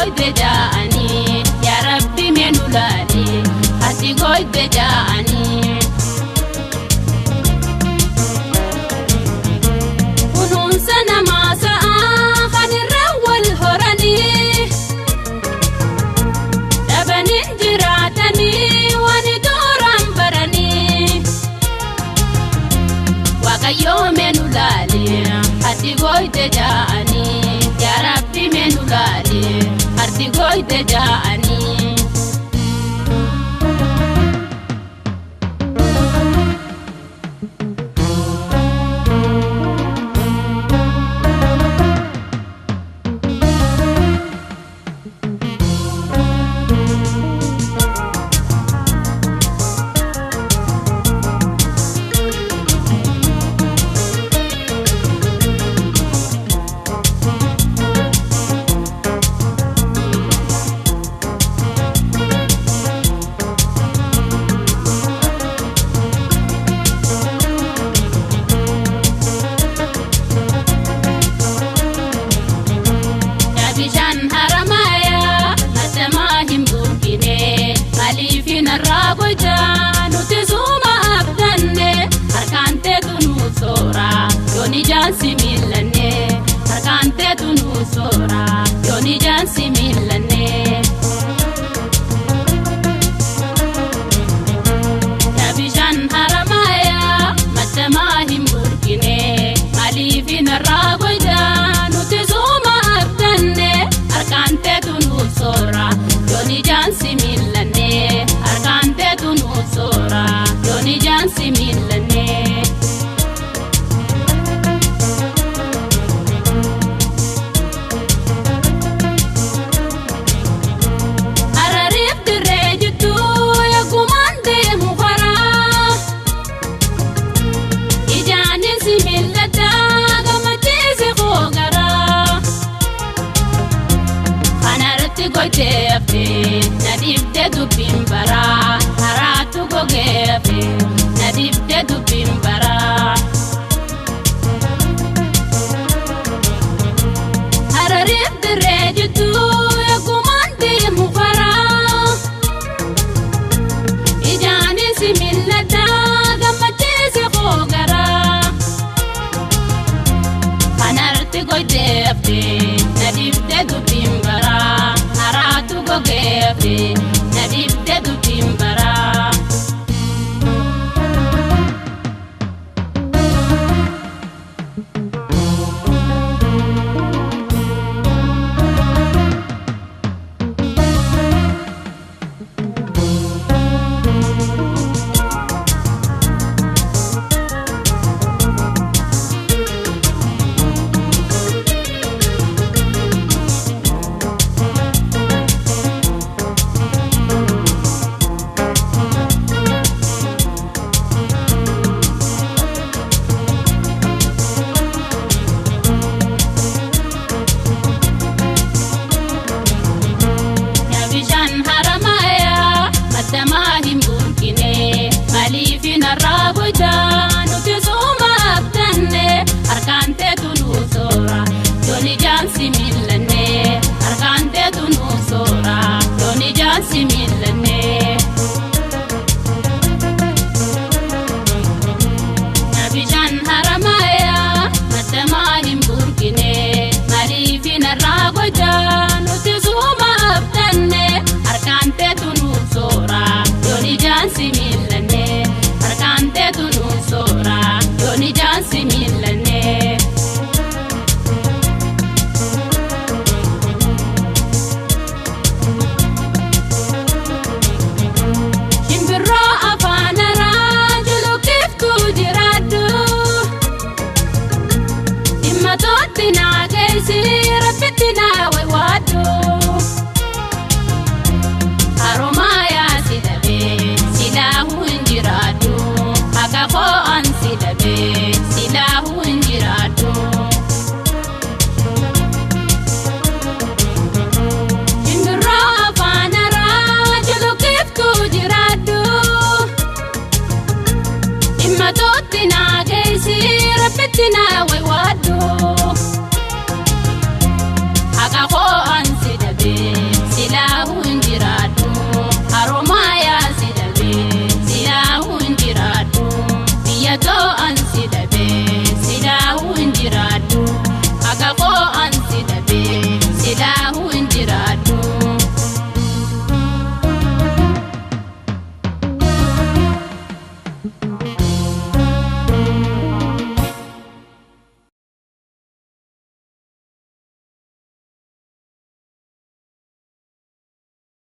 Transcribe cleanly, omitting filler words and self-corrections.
قويت جاءني يا ربي من ولادي هاتي قويت جاءني وننسنا ما سآخن الرول هرني لبن جراتني وندورا برني وقيوم من ولادي هاتي قويت جاءني يا ربي من ولادي هاتي قويت جاءني jansi milane harkante tunu sora yoni jansi milane tabijan haramaya matamahim burkine alifin ragoja nutizuma abdanne harkante tunu sora yoni jansi milane harkante tunu sora yoni jansi milane goitefe nadibde dubimbara haratu gogefe nadibde dubimbara hararib derejitu yakumande mufara ijani simillata gamatese khogara hanarti goitefe nadibde dubimbara gogefe nadibde dubimbara تماهم بركني ماليفين الرابجان وتزوم أبدني أركان تدنو سورة دوني جانسي ملني أركان تدنو سورة دوني جانسي ملني نبيجان هرمايا تماهم بركني ماليفين الرابجان وتزوم أبدني أركان تدنو yoni jansi milane arkante tunu sora yoni jansi milane shimbiro afanara julu kiftu diradu imma totti na gesi